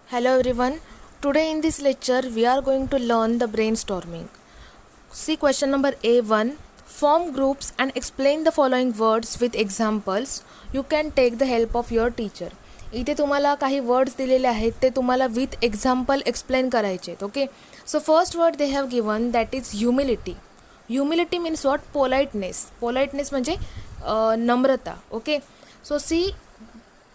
Hello everyone. Today in this lecture we are going to learn the brainstorming. See question number A1. Form groups and explain the following words with examples. You can take the help of your teacher. इथे तुम्हाला काही words दिलेले आहेत ते तुम्हाला with example explain करायचे आहेत. Okay, so first word they have given that is humility. Humility means what? Politeness. Politeness म्हणजे नम्रता. Okay, so see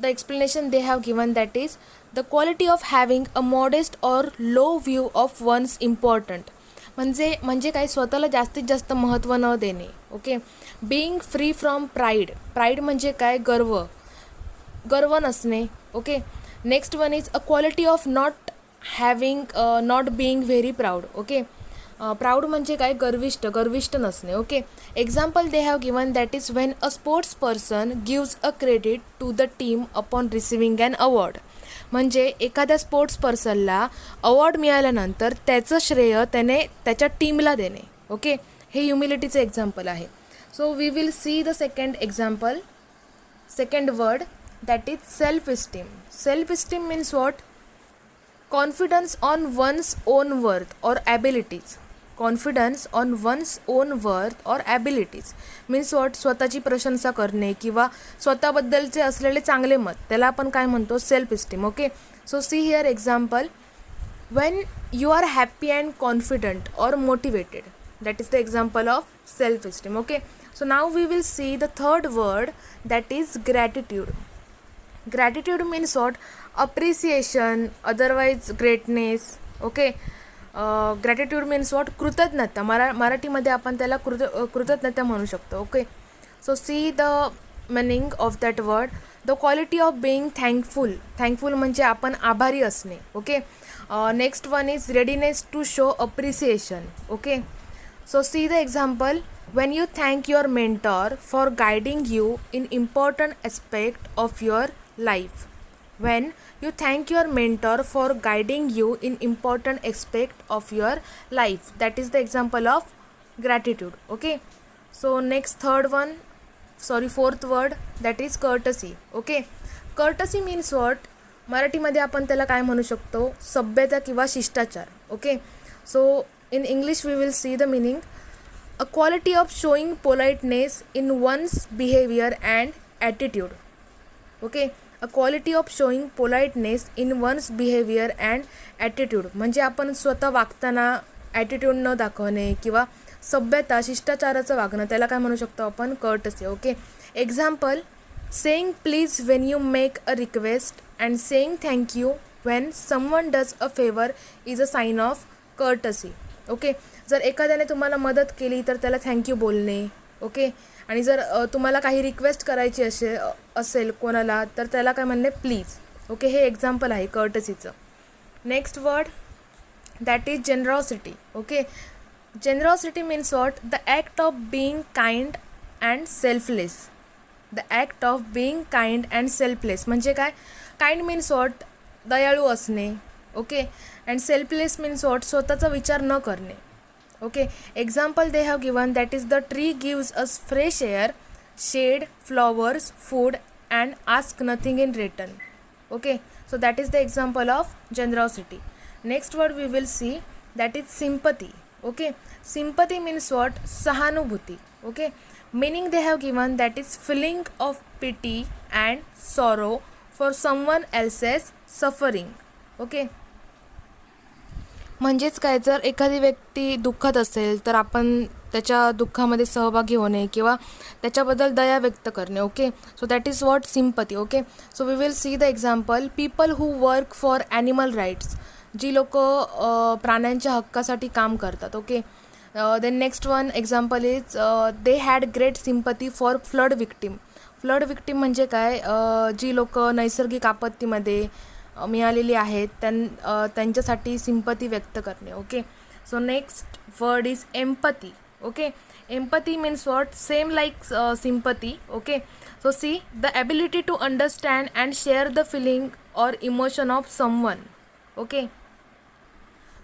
the explanation they have given, that is the quality of having a modest or low view of one's important. म्हणजे काय? स्वतःला जास्तीत जास्त महत्त्व न देणे. Okay, being free from pride. Pride म्हणजे काय? गर्व नसणे. Okay, next one is a quality of not being very proud. Okay, proud म्हणजे काय? गर्विष्ठ नसणे. Okay, example they have given that is when a sports person gives a credit to the team upon receiving an award. म्हणजे एखाद्या sports पर्सनला award मिळाल्यानंतर त्याचं श्रेय त्याने त्याच्या टीमला देणे. ओके, हे ह्युमिलिटीचं एक्झाम्पल आहे. So we will see the second example. Second word that is self esteem. Self esteem means what? Confidence on one's own worth or abilities. Confidence on one's own worth or abilities means what? स्वतःची प्रशंसा करणे किंवा स्वतःबद्दलचे असलेले चांगले मत, त्याला आपण काय म्हणतो? Self esteem. Okay, so see here example. when you are happy and confident or motivated, that is the example of self esteem. Okay, so now we will see the third word, that is gratitude. Gratitude means what? Appreciation, otherwise greatness. Okay, gratitude means what? कृतज्ञता. मराठीमध्ये आपण त्याला कृतज्ञता म्हणू शकतो. Okay, so see the meaning of that word. The quality of being thankful. Thankful म्हणजे आपण आभारी असणे. Okay, next one is readiness to show appreciation. Okay, so see the example. when you thank your mentor for guiding you in important aspect of your life. When you thank your mentor for guiding you in important aspect of your life, that is the example of gratitude. Okay, so next fourth word, that is courtesy. Okay, courtesy means what? मराठीमध्ये आपण त्याला काय म्हणू शकतो? सभ्यता किंवा शिष्टाचार. Okay, so in English we will see the meaning. a quality of showing politeness in one's behavior and attitude. Okay, a quality of showing politeness in one's behavior and attitude म्हणजे आपण स्वतः वागताना ॲटिट्यूड न दाखवणे किंवा सभ्यता शिष्टाचाराचं वागणं, त्याला काय म्हणू शकतो आपण? Courtesy. Okay, example. Saying please when you make a request and saying thank you when someone does a favour is a sign of courtesy. Okay, जर एखाद्याने तुम्हाला मदत केली तर त्याला थँक्यू बोलणे. ओके, आणि जर तुम्हाला काही रिक्वेस्ट करायची असेल कोणाला तर त्याला काय म्हणणे? प्लीज. ओके, हे एक्झाम्पल आहे कर्टसीचं. Next word that is generosity. Okay, generosity means what? The act of being kind and selfless. The act of being kind and selfless म्हणजे काय? Kind means what? दयाळू असणे. Okay, and selfless means what? स्वतःचा विचार न करणे. Okay, example they have given that is the tree gives us fresh air, shade, flowers, food and ask nothing in return. Okay, so that is the example of generosity. Next word we will see that is sympathy. Okay, sympathy means what? सहानुभूती. Okay, meaning they have given that is feeling of pity and sorrow for someone else's suffering. Okay, म्हणजेच काय? जर एखादी व्यक्ती दुःखात असेल तर आपण त्याच्या दुःखामध्ये सहभागी होणे किंवा त्याच्याबद्दल दया व्यक्त करणे. Okay, so that is what? Sympathy. Okay, so we will see the example. People who work for animal rights. जी लोक प्राण्यांच्या हक्कासाठी काम करतात. Okay, then next one example is they had great sympathy for flood victim. Flood victim म्हणजे काय? जी लोक नैसर्गिक आपत्तीमध्ये मिळालेली आहेत त्यांच्यासाठी सिम्पथी व्यक्त करणे. Okay, so next word is empathy. Okay, empathy means what? Same like sympathy. Okay, so see the ability to understand and share the feeling or emotion of someone. Okay,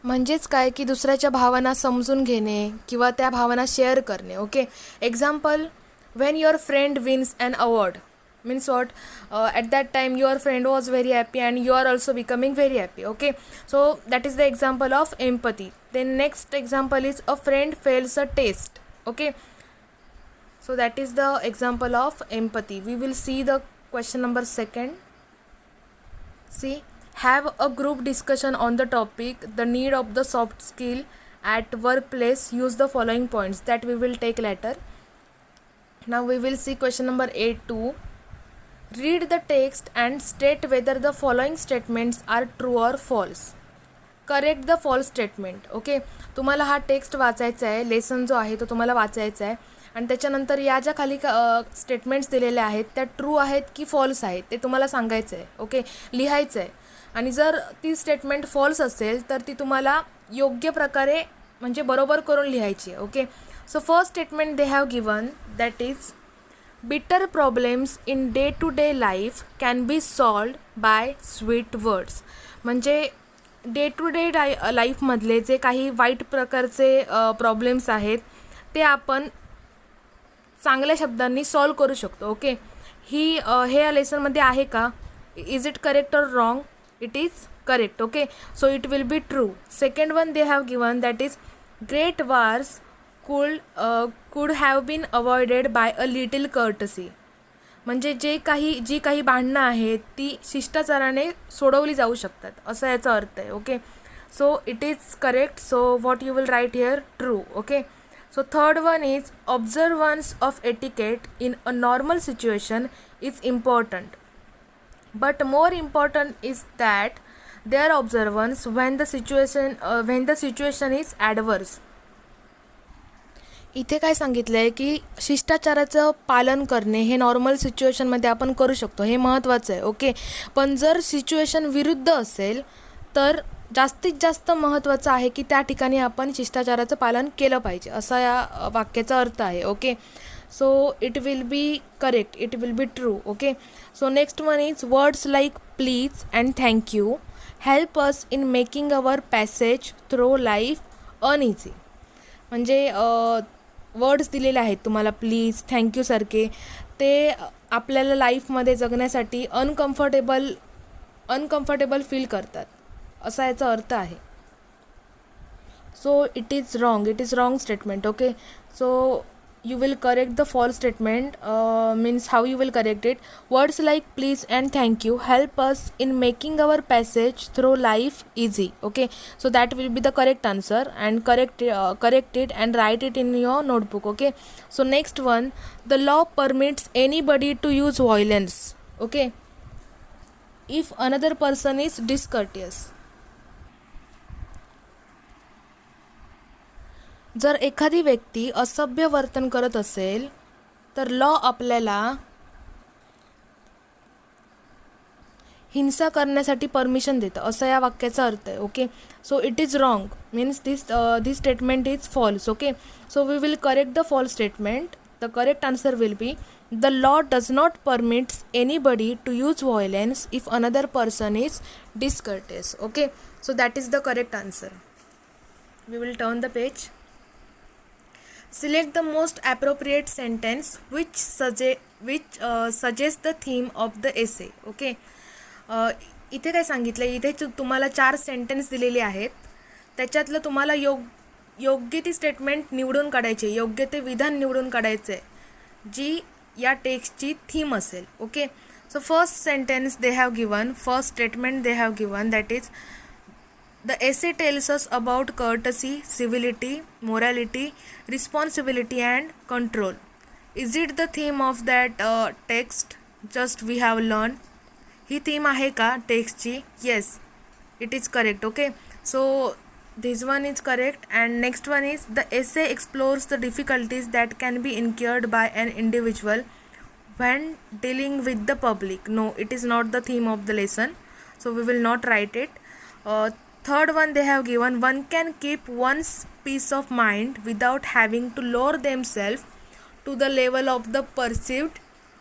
म्हणजेच काय? की दुसऱ्याच्या भावना समजून घेणे किंवा त्या भावना शेअर करणे. Okay, example. when your friend wins an award. means what, at that time your friend was very happy and you are also becoming very happy. Okay, so that is the example of empathy. Then next example is a friend fails a test. Okay, so that is the example of empathy. We will see the question number second. See, have a group discussion on the topic the need of the soft skill at workplace. Use the following points, that we will take later. Now we will see question number 8 too. Read the text and state whether the following statements are true or false. Correct the false statement. Okay, तुम्हाला हा text वाचायचा आहे, lesson जो आहे तो तुम्हाला वाचायचा आहे आणि त्याच्यानंतर या ज्या खाली स्टेटमेंट्स दिलेल्या आहेत त्या ट्रू आहेत की फॉल्स आहेत ते तुम्हाला सांगायचं आहे. ओके, लिहायचं आहे. आणि जर ती स्टेटमेंट फॉल्स असेल तर ती तुम्हाला योग्य प्रकारे म्हणजे बरोबर करून लिहायची आहे. Okay, so first statement they have given, that is bitter problems in day to day life can be solved by sweet words. म्हणजे डे टू डे लाईफमधले जे काही वाईट प्रकारचे प्रॉब्लेम्स आहेत ते आपण चांगल्या शब्दांनी सॉल्व करू शकतो. ओके, हे या लेसनमध्ये आहे का? Is it correct or wrong? It is correct. Okay, so it will be true. Second one they have given, that is great wars could have been avoided by a little courtesy. म्हणजे जी काही भांडणं आहेत ती शिष्टाचाराने सोडवली जाऊ शकतात असा याचा अर्थ आहे. Okay, so it is correct. So what you will write here? True. Okay, so third one is observance of etiquette in a normal situation is important, but more important is that their observance when the situation is adverse. इथे काय सांगितलं आहे की शिष्टाचाराचं पालन करणे हे normal सिच्युएशनमध्ये आपण करू शकतो, हे महत्त्वाचं आहे. ओके, पण जर सिच्युएशन विरुद्ध असेल तर जास्तीत जास्त महत्त्वाचं आहे की त्या ठिकाणी आपण शिष्टाचाराचं पालन केलं पाहिजे असा या वाक्याचा अर्थ आहे. Okay, so it will B correct, it will be true. Okay, so next one is words like please and thank you help us in making our passage through life uneasy. म्हणजे वर्ड्स दिलेले आहेत तुम्हाला, प्लीज, थँक्यूसारखे, ते आपल्याला लाईफमध्ये जगण्यासाठी uncomfortable feel करतात असा याचा अर्थ आहे. So it is wrong statement. Okay, so you will correct the false statement. Means how you will correct it? Words like please and thank you help us in making our passage through life easy. Okay, so that will be the correct answer, and correct it and write it in your notebook. Okay, so next one, the law permits anybody to use violence. Okay, if another person is discourteous. जर एखादी व्यक्ती असभ्य वर्तन करत असेल तर law आपल्याला हिंसा करण्यासाठी परमिशन देतं असं या वाक्याचा अर्थ आहे. Okay, so it is wrong means this statement is false. Okay, so we will correct the false statement. The correct answer will be the law does not permits anybody to use violence if another person is discourteous. Okay, so that is the correct answer. We will turn the page. Select the most appropriate sentence which suggests the theme of the essay. Okay, इथे काय सांगितलं, इथे तुम्हाला 4 sentence दिलेले आहेत, त्याच्यातलं तुम्हाला योग्य ती स्टेटमेंट निवडून काढायची, योग्य ते विधान निवडून काढायचे जी या टेक्स्टची थीम असेल. Okay, so first sentence they have given, first statement they have given, that is the essay tells us about courtesy, civility, morality, responsibility and control. Is it the theme of that text just we have learned? He theme आहे का टेक्स्टची? Yes, it is correct. Okay, so this one is correct. And next one is the essay explores the difficulties that can be incurred by an individual when dealing with the public. No, it is not the theme of the lesson, so we will not write it. Third one they have given, one can keep one's peace of mind without having to lower themselves to the level of the perceived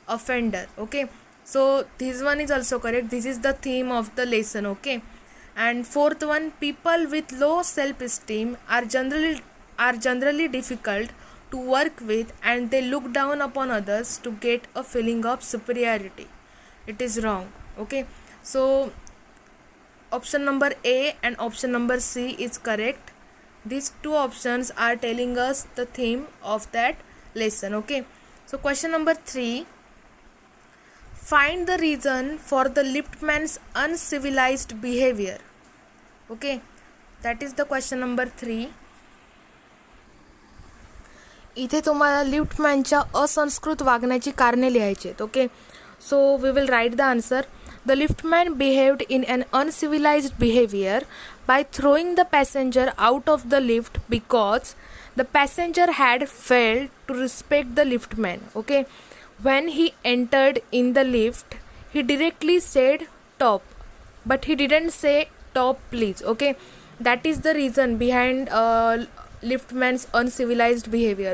offender. Okay, so this one is also correct. This is the theme of the lesson. Okay, and fourth one, people with low self-esteem are generally difficult to work with, and they look down upon others to get a feeling of superiority. It is wrong. Okay, so option number A and option number C is correct. These two options are telling us the theme of that lesson. Okay, so question number 3, find the reason for the liftman's uncivilized behavior. Okay, that is the question number 3. इथे तुम्हाला लिफ्टमॅनच्या असंस्कृत वागण्याची कारणे लिहायची आहेत. Okay, so we will write the answer. The liftman behaved in an uncivilised behaviour by throwing the passenger out of the lift because the passenger had failed to respect the liftman. Okay, when he entered in the lift he directly said top, but he didn't say top please. Okay, that is the reason behind liftman's uncivilized behavior.